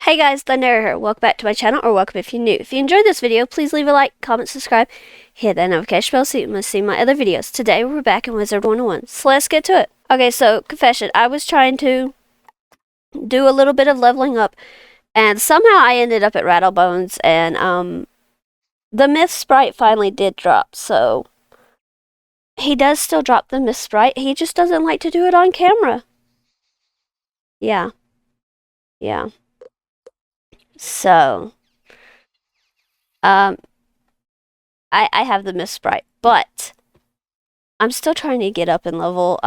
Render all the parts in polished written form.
Hey guys, Thunder here. Welcome back to my channel, or welcome if you're new. If you enjoyed this video, please leave a like, comment, subscribe, hit that notification bell so you can see my other videos. Today we're back in Wizard101, so let's get to it. Okay, so confession, I was trying to do a little bit of leveling up, and somehow I ended up at Rattlebones, and the Myth Sprite finally did drop, so he does still drop the Myth Sprite, he just doesn't like to do it on camera. Yeah. So, I have the Myth Sprite, but I'm still trying to get up in level.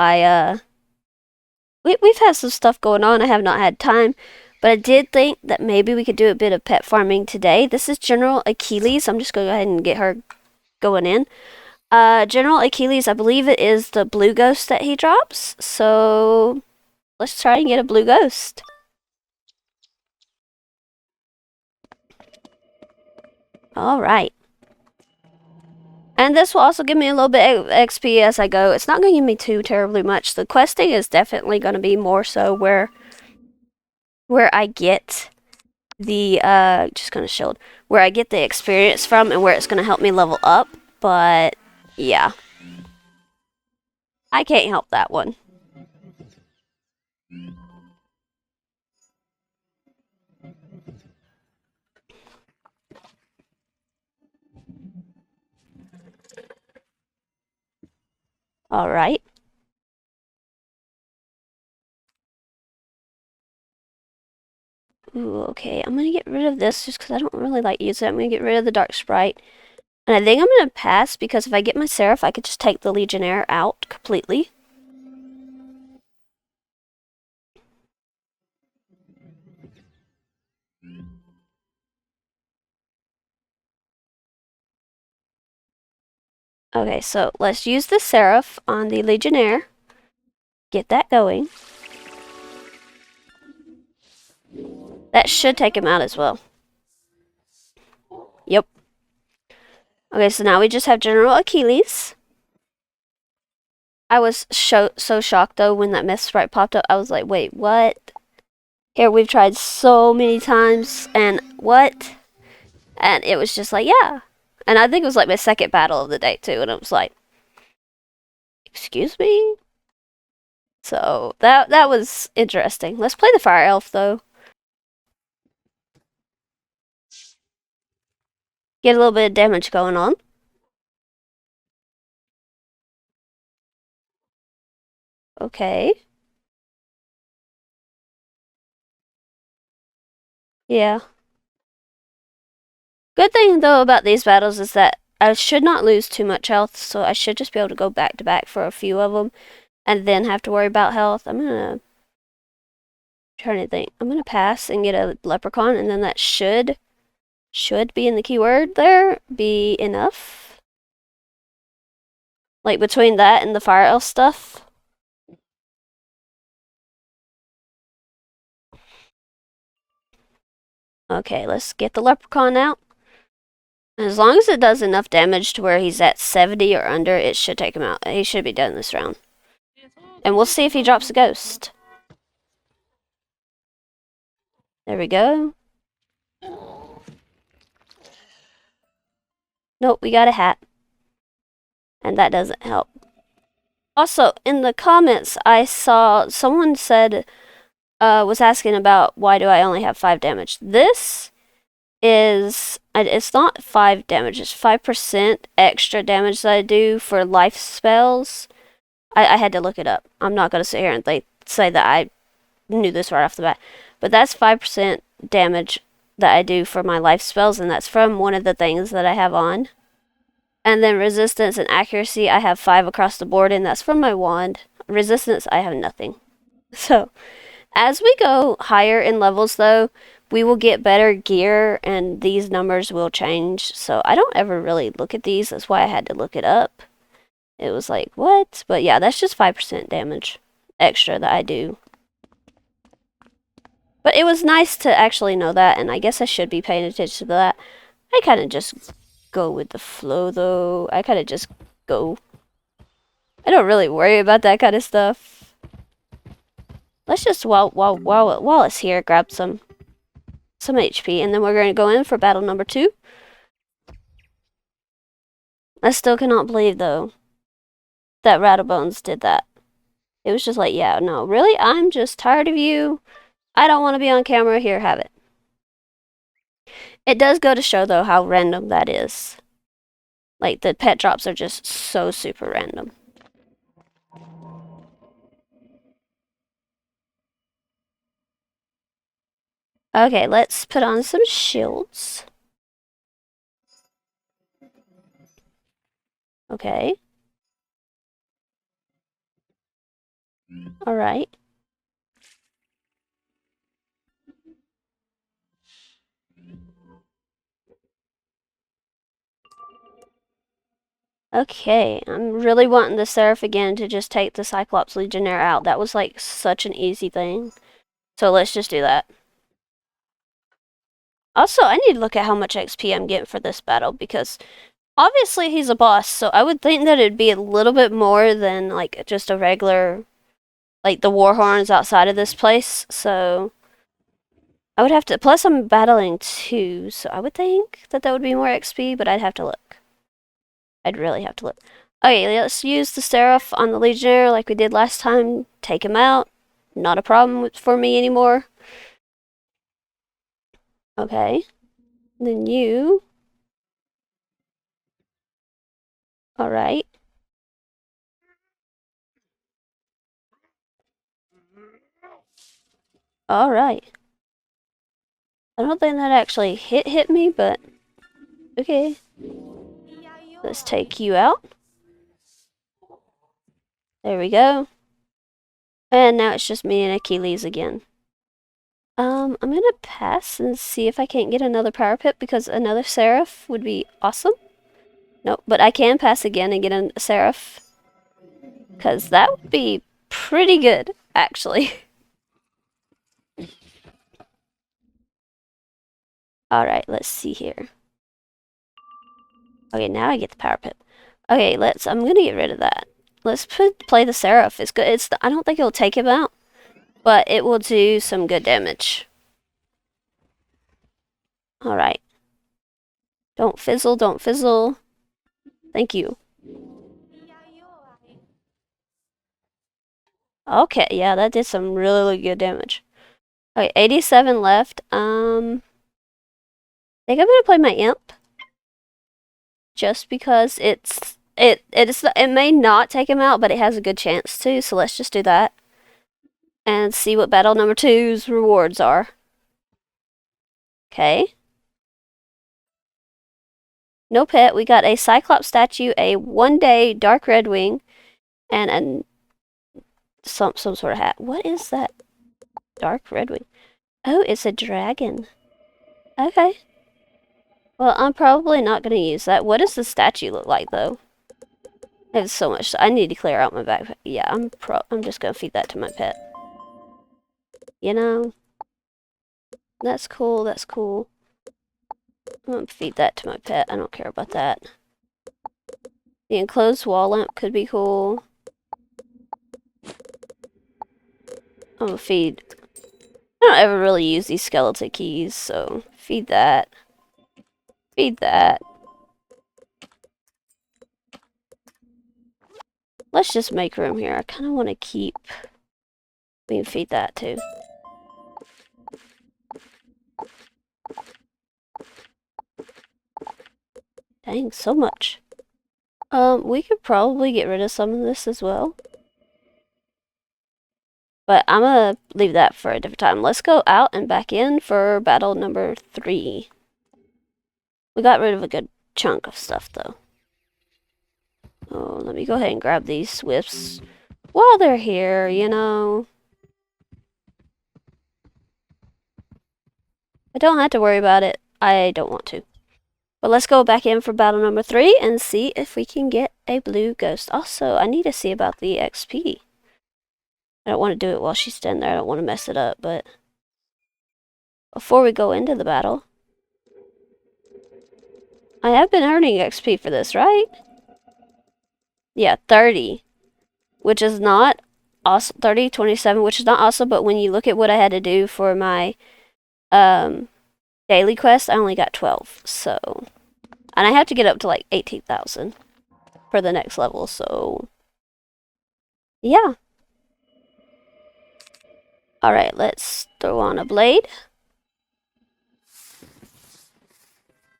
We've had some stuff going on. I have not had time, but I did think that maybe we could do a bit of pet farming today. This is General Achilles. I'm just going to go ahead and get her going in. General Achilles, I believe it is the blue ghost that he drops. So let's try and get a blue ghost. All right. And this will also give me a little bit of XP as I go. It's not going to give me too terribly much. The questing is definitely going to be more so where I get the, just going to shield, where I get the experience from and where it's going to help me level up. But, yeah. I can't help that one. All right. Ooh, okay. I'm going to get rid of this just because I don't really like using it. I'm going to get rid of the Dark Sprite. And I think I'm going to pass because if I get my Seraph, I could just take the Legionnaire out completely. Okay, so let's use the Seraph on the Legionnaire. Get that going. That should take him out as well. Yep. Okay, so now we just have General Achilles. I was so shocked, though, when that Myth Sprite popped up. I was like, wait, what? Here, we've tried so many times, and what? And it was just like, yeah. And I think it was like my second battle of the day, too, and it was like, excuse me? So, that was interesting. Let's play the Fire Elf, though. Get a little bit of damage going on. Okay. Yeah. Good thing, though, about these battles is that I should not lose too much health, so I should just be able to go back to back for a few of them and then have to worry about health. I'm trying to think. I'm gonna pass and get a leprechaun, and then that should be in the keyword there, be enough. Like between that and the fire elf stuff. Okay, let's get the leprechaun out. As long as it does enough damage to where he's at 70 or under, it should take him out. He should be done this round. And we'll see if he drops a ghost. There we go. Nope, we got a hat. And that doesn't help. Also, in the comments, I saw someone said, was asking about why do I only have 5 damage. This is, it's not 5 damage, it's 5% extra damage that I do for life spells. I had to look it up. I'm not going to sit here and say that I knew this right off the bat. But that's 5% damage that I do for my life spells, and that's from one of the things that I have on. And then resistance and accuracy, I have 5 across the board, and that's from my wand. Resistance, I have nothing. So, as we go higher in levels, though, we will get better gear, and these numbers will change. So, I don't ever really look at these. That's why I had to look it up. It was like, what? But yeah, that's just 5% damage extra that I do. But it was nice to actually know that, and I guess I should be paying attention to that. I kind of just go with the flow, though. I kind of just go. I don't really worry about that kind of stuff. Let's just, while it's here, grab some. some HP, and then we're going to go in for battle number 2. I still cannot believe, though, that Rattlebones did that. It was just like, yeah, no, really? I'm just tired of you. I don't want to be on camera. Here, have it. It does go to show, though, how random that is. Like, the pet drops are just so super random. Okay, let's put on some shields. Okay. Alright. Okay, I'm really wanting the Seraph again to just take the Cyclops Legionnaire out. That was like such an easy thing. So let's just do that. Also, I need to look at how much XP I'm getting for this battle, because obviously he's a boss, so I would think that it'd be a little bit more than like just a regular, like the Warhorns outside of this place. So I would have to, plus I'm battling 2, so I would think that would be more XP, but I'd have to look. I'd really have to look. Okay, let's use the Seraph on the Legionnaire like we did last time. Take him out. Not a problem for me anymore. Okay. Then you. Alright. Alright. I don't think that actually hit me, but okay. Let's take you out. There we go. And now it's just me and Achilles again. I'm gonna pass and see if I can't get another power pip, because another Seraph would be awesome. Nope, but I can pass again and get a Seraph, because that would be pretty good, actually. Alright, let's see here. Okay, now I get the power pip. Okay, I'm gonna get rid of that. Let's play the Seraph. It's good. I don't think it'll take him out, but it will do some good damage. Alright. Don't fizzle, don't fizzle. Thank you. Okay, yeah, that did some really good damage. Okay, 87 left. I think I'm gonna play my imp, just because it may not take him out, but it has a good chance to. So let's just do that and see what battle number 2's rewards are. Okay. No pet. We got a Cyclops statue, a 1-day Dark Red Wing, and some sort of hat. What is that? Dark Red Wing. Oh, it's a dragon. Okay. Well, I'm probably not going to use that. What does the statue look like, though? I have so much. I need to clear out my backpack. Yeah, I'm just going to feed that to my pet. You know? That's cool, that's cool. I'm going to feed that to my pet. I don't care about that. The enclosed wall lamp could be cool. I'm going to feed... I don't ever really use these skeleton keys, so feed that. Feed that. Let's just make room here. I kind of want to keep... We can feed that too. Dang, so much. We could probably get rid of some of this as well. But I'm gonna leave that for a different time. Let's go out and back in for battle number 3. We got rid of a good chunk of stuff, though. Oh, let me go ahead and grab these Swifts while they're here, you know. I don't have to worry about it. I don't want to. But let's go back in for battle number 3 and see if we can get a blue ghost. Also, I need to see about the XP. I don't want to do it while she's standing there. I don't want to mess it up, but... Before we go into the battle... I have been earning XP for this, right? Yeah, 30. Which is not awesome. 30, 27, which is not awesome, but when you look at what I had to do for my... daily quest, I only got 12. So, and I have to get up to like 18,000 for the next level. So, yeah. All right, let's throw on a blade.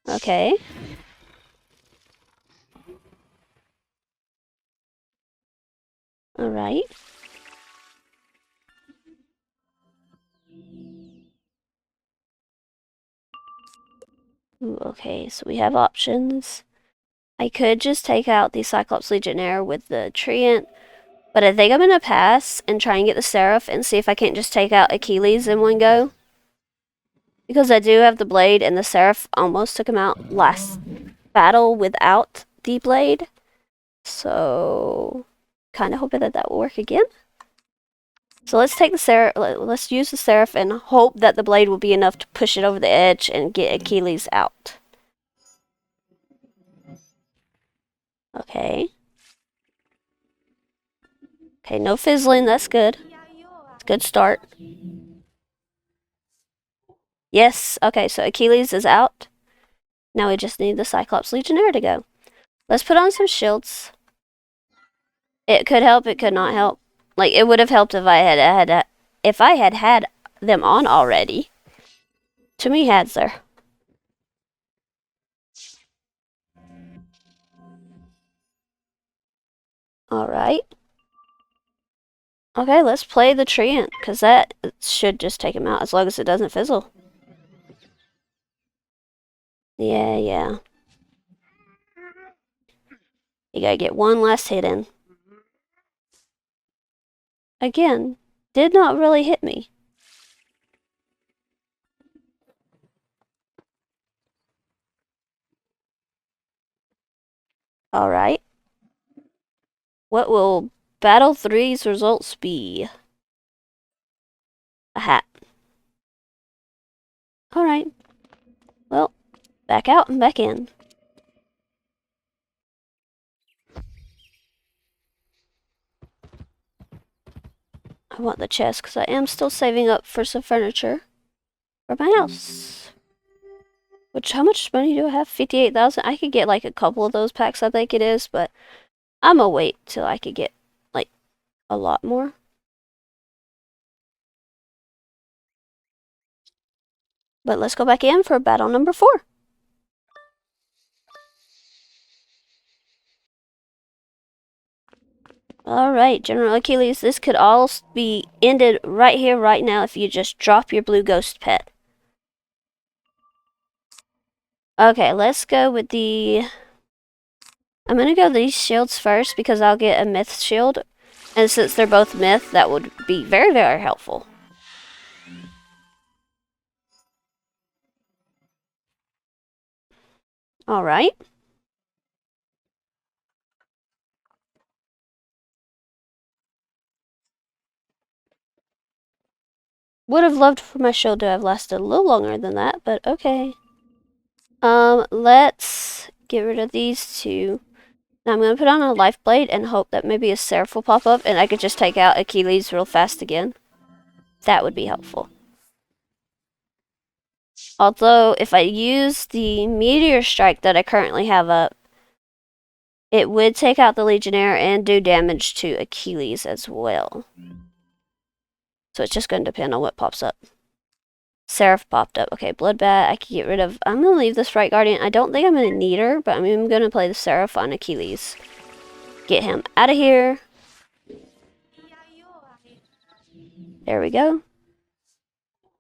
Okay. All right. Ooh, okay, so we have options. I could just take out the Cyclops Legionnaire with the Treant, but I think I'm going to pass and try and get the Seraph and see if I can't just take out Achilles in one go. Because I do have the blade, and the Seraph almost took him out last battle without the blade. So, kind of hoping that that will work again. So let's take the Seraph, let's use the Seraph and hope that the blade will be enough to push it over the edge and get Achilles out. Okay. Okay, no fizzling, that's good. Good start. Yes, okay, so Achilles is out. Now we just need the Cyclops Legionnaire to go. Let's put on some shields. It could help, it could not help. Like, it would have helped if I had had them on already. Too many heads there. Alright. Okay, let's play the Treant, because that should just take him out, as long as it doesn't fizzle. Yeah. You gotta get one last hit in. Again, did not really hit me. Alright. What will Battle 3's results be? A hat. Alright. Well, back out and back in. I want the chest because I am still saving up for some furniture for my house. Which, how much money do I have? 58,000? I could get like a couple of those packs, I think it is, but I'm gonna wait till I could get like a lot more. But let's go back in for battle number 4. Alright, General Achilles, this could all be ended right here, right now, if you just drop your blue ghost pet. Okay, let's go with the... I'm gonna go these shields first, because I'll get a myth shield. And since they're both myth, that would be very, very helpful. Alright. Would have loved for my shield to have lasted a little longer than that, but okay. Let's get rid of these two. Now I'm going to put on a life blade and hope that maybe a Seraph will pop up and I could just take out Achilles real fast again. That would be helpful. Although, if I use the Meteor Strike that I currently have up, it would take out the Legionnaire and do damage to Achilles as well. So it's just going to depend on what pops up. Seraph popped up. Okay, Bloodbat, I can get rid of... I'm going to leave this Right Guardian. I don't think I'm going to need her, but I'm going to play the Seraph on Achilles. Get him out of here. There we go.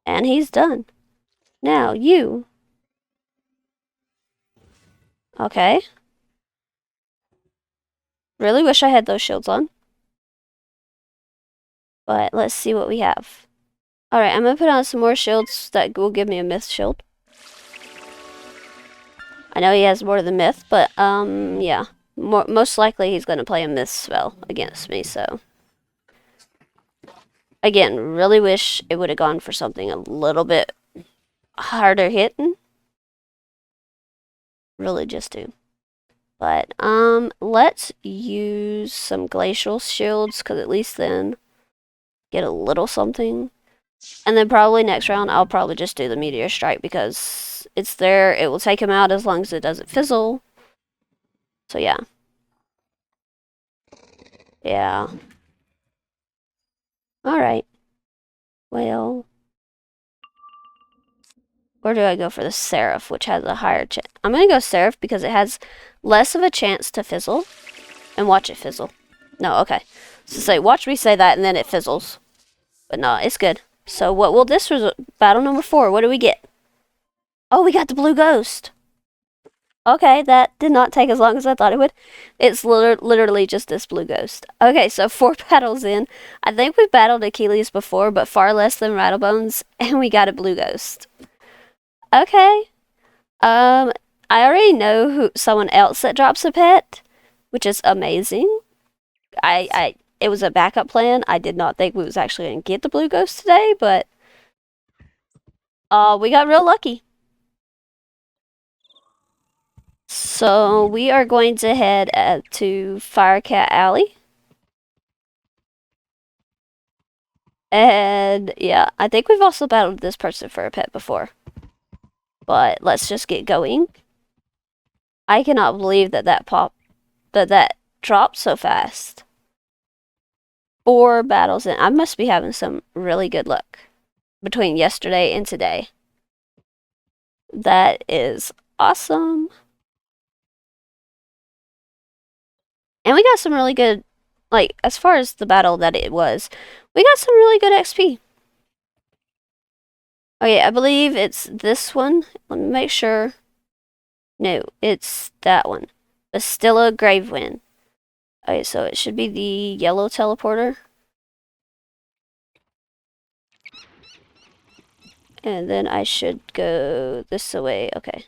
And he's done. Now, you. Okay. Really wish I had those shields on. But let's see what we have. Alright, I'm going to put on some more shields that will give me a myth shield. I know he has more than myth, but, yeah. Most likely he's going to play a myth spell against me, so. Again, really wish it would have gone for something a little bit harder hitting. Really just do. But, let's use some glacial shields, because at least then get a little something. And then probably next round, I'll probably just do the Meteor Strike because it's there. It will take him out as long as it doesn't fizzle. So yeah. Yeah. Alright. Well. Or do I go for the Seraph, which has a higher chance? I'm going to go Seraph because it has less of a chance to fizzle. And watch it fizzle. No, okay. So say, watch me say that and then it fizzles. But no, it's good. So what will this was battle number 4. What do we get? Oh, we got the blue ghost. Okay, that did not take as long as I thought it would. It's literally just this blue ghost. Okay, so 4 battles in. I think we've battled Achilles before, but far less than Rattlebones, and we got a blue ghost. Okay. I already know someone else that drops a pet, which is amazing. It was a backup plan. I did not think we was actually going to get the blue ghost today, but we got real lucky. So we are going to head to Firecat Alley. And yeah, I think we've also battled this person for a pet before. But let's just get going. I cannot believe that dropped so fast. 4 battles in. I must be having some really good luck between yesterday and today. That is awesome. And we got some really good, like, as far as the battle that it was, we got some really good XP. Okay, I believe it's this one. Let me make sure. No, it's that one. Bastilla Gravewind. Okay, so it should be the yellow teleporter. And then I should go this way. Okay.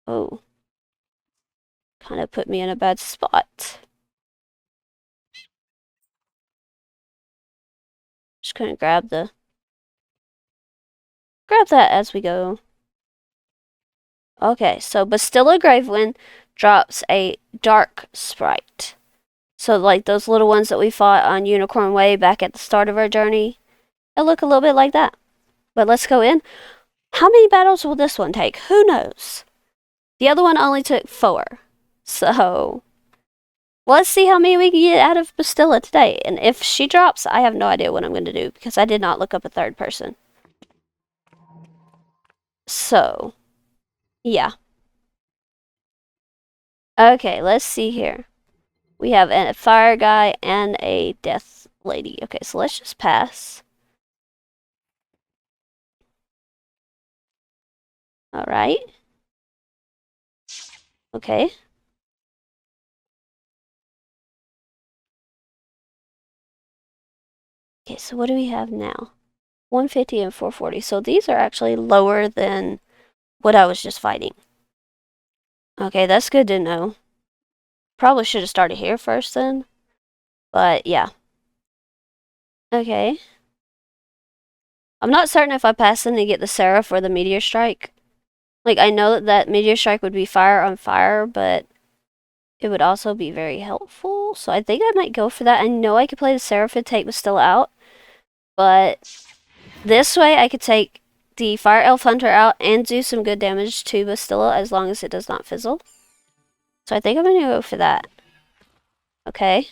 Oh. Kind of put me in a bad spot. Just gonna grab that as we go. Okay, so Bastilla Gravewind drops a dark sprite. So like those little ones that we fought on Unicorn Way back at the start of our journey. They look a little bit like that. But let's go in. How many battles will this one take? Who knows? The other one only took 4. So let's see how many we can get out of Bastilla today. And if she drops, I have no idea what I'm going to do because I did not look up a third person. So, yeah. Okay, let's see here. We have a fire guy and a death lady. Okay, so let's just pass. Alright. Okay. Okay, so what do we have now? 150 and 440. So these are actually lower than what I was just fighting. Okay, that's good to know. Probably should have started here first then. But yeah. Okay. I'm not certain if I pass in to get the Seraph or the Meteor Strike. Like, I know that Meteor Strike would be fire on fire, but it would also be very helpful. So I think I might go for that. I know I could play the Seraph and take Bastilla out. But this way I could take the Fire Elf Hunter out and do some good damage to Bastilla as long as it does not fizzle. So I think I'm going to go for that. Okay.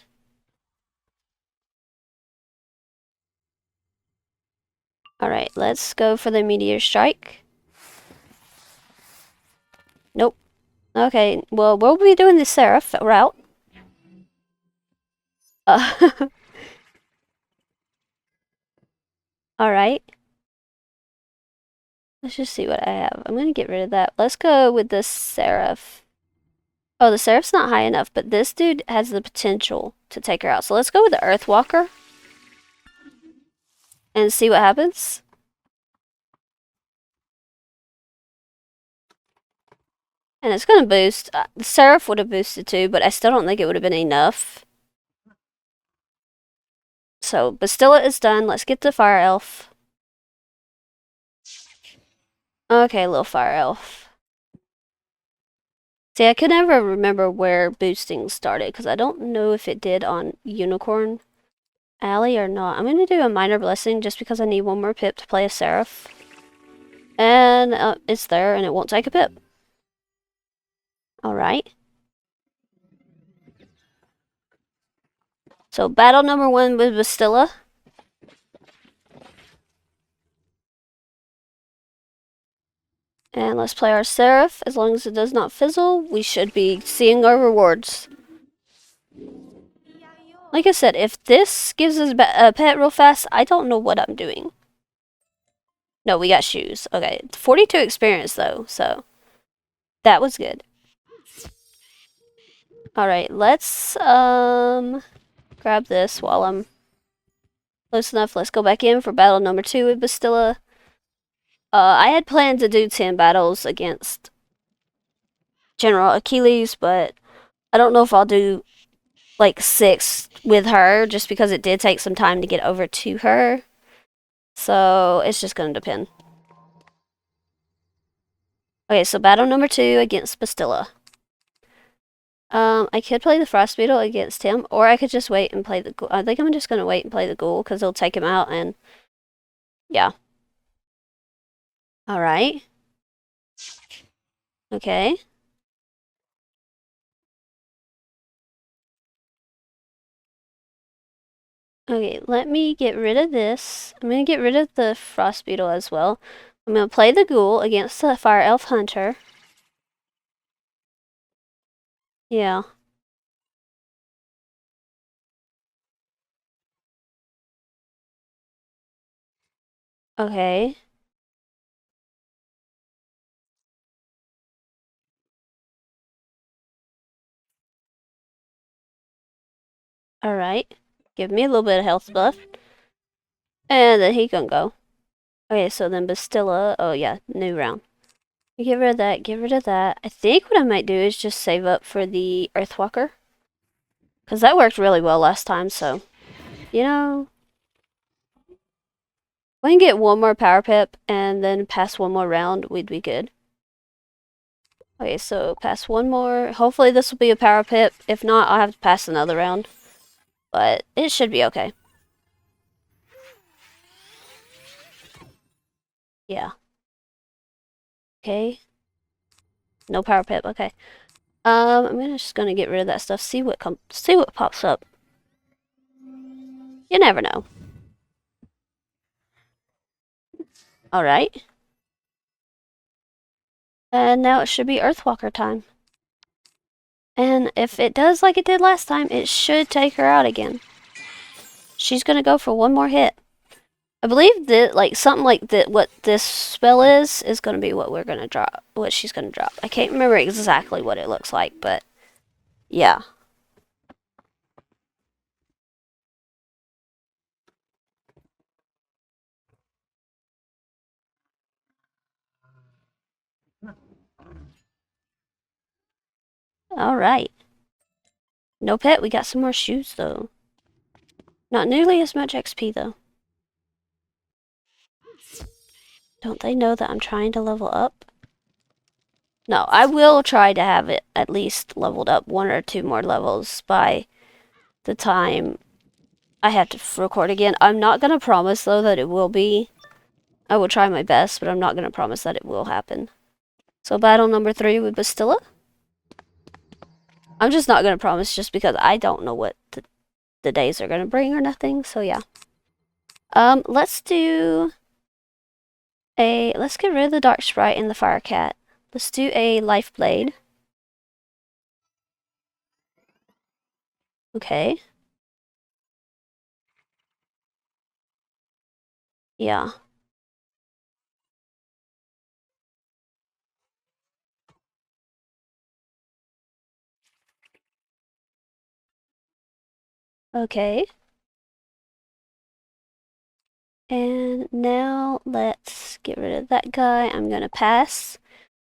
Alright, let's go for the Meteor Strike. Nope. Okay, well, we'll be doing the Seraph route. Alright. Let's just see what I have. I'm going to get rid of that. Let's go with the Seraph. Oh, the Seraph's not high enough, but this dude has the potential to take her out. So let's go with the Earthwalker. And see what happens. And it's going to boost. The Seraph would have boosted too, but I still don't think it would have been enough. So, Bastilla is done. Let's get the Fire Elf. Okay, little Fire Elf. See, I could never remember where boosting started, because I don't know if it did on Unicorn. Ally or not. I'm gonna do a minor blessing just because I need one more pip to play a Seraph. And it's there and it won't take a pip. Alright. So battle number 1 with Bastilla. And let's play our Seraph. As long as it does not fizzle, we should be seeing our rewards. Like I said, if this gives us a pet real fast, I don't know what I'm doing. No, we got shoes. Okay, 42 experience though, so that was good. Alright, let's grab this while I'm close enough. Let's go back in for battle number 2 with Bastilla. I had planned to do 10 battles against General Achilles, but I don't know if I'll do like 6 with her, just because it did take some time to get over to her. So it's just gonna depend. Okay, so battle number 2 against Bastilla. I could play the Frost Beetle against him, or I could just wait and play the Ghoul. I think I'm just gonna wait and play the Ghoul, because it'll take him out, and yeah. Alright. Okay. Okay, let me get rid of this. I'm gonna get rid of the Frost Beetle as well. I'm gonna play the Ghoul against the Fire Elf Hunter. Yeah. Okay. Alright. Give me a little bit of health buff. And then he can go. Okay, so then Bastilla. Oh yeah, new round. Get rid of that, get rid of that. I think what I might do is just save up for the Earthwalker. Because that worked really well last time, so... You know... We can get one more power pip and then pass one more round, we'd be good. Okay, so pass one more. Hopefully this will be a power pip. If not, I'll have to pass another round. But it should be okay. Yeah. Okay. No power pip, okay. just gonna get rid of that stuff, see what pops up. You never know. Alright. And now it should be Earthwalker time. And if it does like it did last time, it should take her out again. She's gonna go for one more hit. I believe that, like, something like that, what this spell is gonna be what we're gonna drop. What she's gonna drop. I can't remember exactly what it looks like, but yeah. Alright. No pet, we got some more shoes though. Not nearly as much XP though. Don't they know that I'm trying to level up? No, I will try to have it at least leveled up 1 or 2 more levels by the time I have to record again. I'm not going to promise though that it will be. I will try my best, but I'm not going to promise that it will happen. So battle number 3 with Bastilla. I'm just not going to promise just because I don't know what the days are going to bring or nothing, so yeah. Let's get rid of the Dark Sprite and the Fire Cat. Let's do a Life Blade. Okay. Yeah. Okay. And now let's get rid of that guy. I'm gonna pass.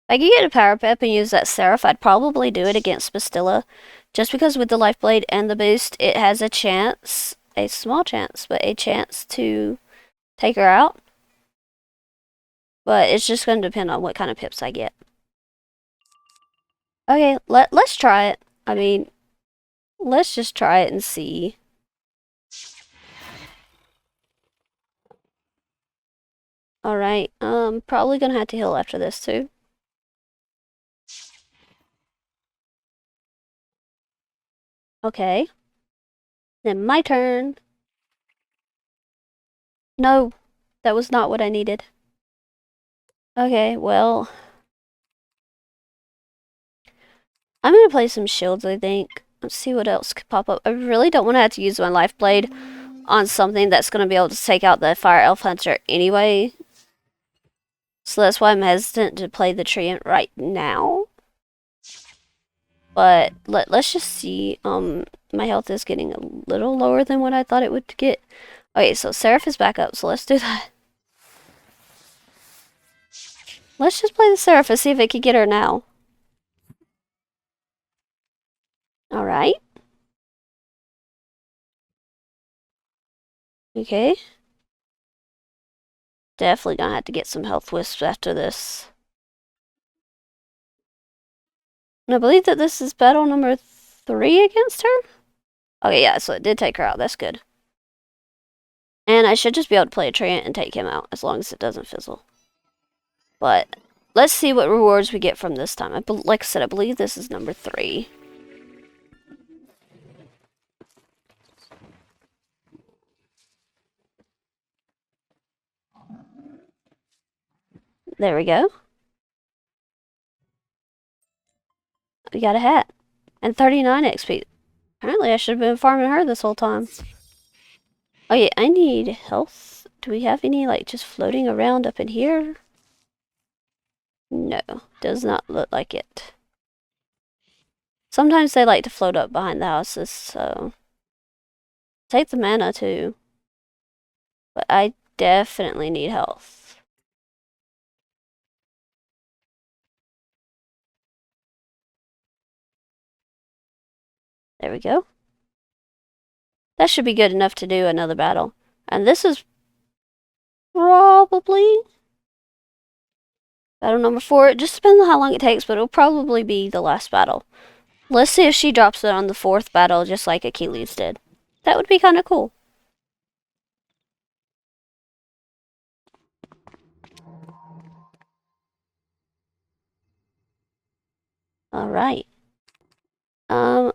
If I could get a power pep and use that Seraph, I'd probably do it against Bastilla. Just because with the Life Blade and the boost, it has a chance, a small chance, but a chance to take her out. But it's just gonna depend on what kind of pips I get. Okay, let's try it. I mean, let's just try it and see. Alright, probably gonna have to heal after this too. Okay. Then my turn. No, that was not what I needed. Okay, well. I'm gonna play some shields, I think. Let's see what else could pop up. I really don't want to have to use my life blade on something that's gonna be able to take out the fire elf hunter anyway. So that's why I'm hesitant to play the treant right now. But let's just see. My health is getting a little lower than what I thought it would get. Okay, so Seraph is back up, so let's do that. Let's just play the Seraph and see if it can get her now. Alright. Okay. Definitely gonna have to get some health wisps after this. And I believe that this is battle number 3 against her? Okay, yeah, so it did take her out. That's good. And I should just be able to play a treant and take him out, as long as it doesn't fizzle. But let's see what rewards we get from this time. Like I said, I believe this is number 3. There we go. We got a hat. And 39 XP. Apparently I should have been farming her this whole time. Oh yeah, I need health. Do we have any, like, just floating around up in here? No, does not look like it. Sometimes they like to float up behind the houses, so... Take the mana, too. But I definitely need health. There we go. That should be good enough to do another battle. And this is probably battle number 4. It just depends on how long it takes, but it'll probably be the last battle. Let's see if she drops it on the 4th battle, just like Achilles did. That would be kind of cool. Alright.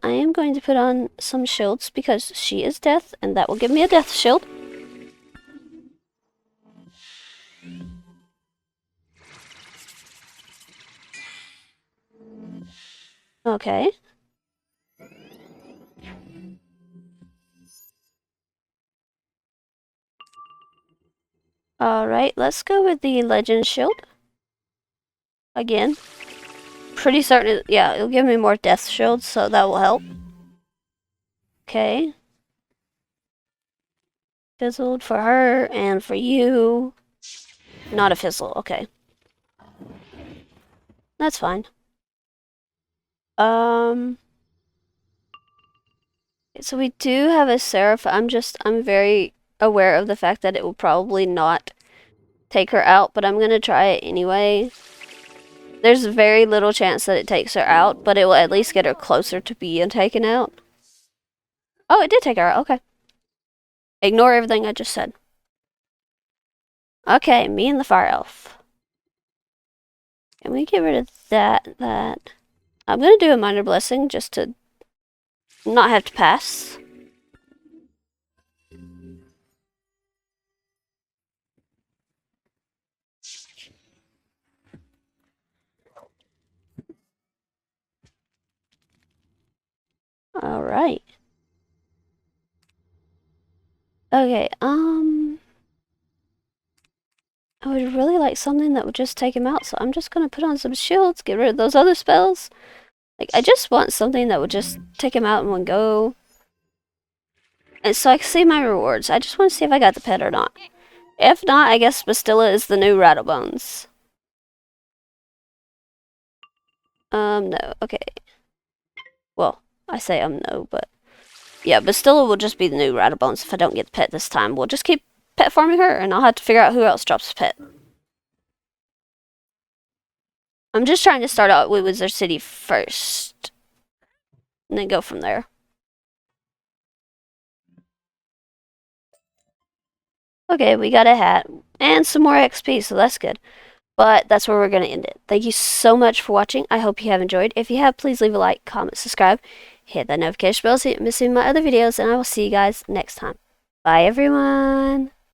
I am going to put on some shields because she is death, and that will give me a death shield. Okay. Alright, let's go with the legend shield. Again. Pretty certain, yeah, it'll give me more death shields, so that will help. Okay. Fizzled for her and for you. Not a fizzle, okay. That's fine. So we do have a Seraph. I'm very aware of the fact that it will probably not take her out, but I'm gonna try it anyway. There's very little chance that it takes her out, but it will at least get her closer to being taken out. Oh, it did take her out, okay. Ignore everything I just said. Okay, me and the fire elf. Can we get rid of that? I'm gonna do a minor blessing just to not have to pass. Alright. Okay, I would really like something that would just take him out, so I'm just gonna put on some shields, get rid of those other spells. Like, I just want something that would just take him out in one go. And so I can see my rewards. I just want to see if I got the pet or not. If not, I guess Bastilla is the new Rattlebones. No, okay. Well, I say no, but... Yeah, Bastilla will just be the new Rattlebones if I don't get the pet this time. We'll just keep pet farming her, and I'll have to figure out who else drops a pet. I'm just trying to start out with Wizard City first. And then go from there. Okay, we got a hat and some more XP, so that's good. But that's where we're going to end it. Thank you so much for watching. I hope you have enjoyed. If you have, please leave a like, comment, subscribe, hit that notification bell so you don't miss any of my other videos, and I will see you guys next time. Bye, everyone.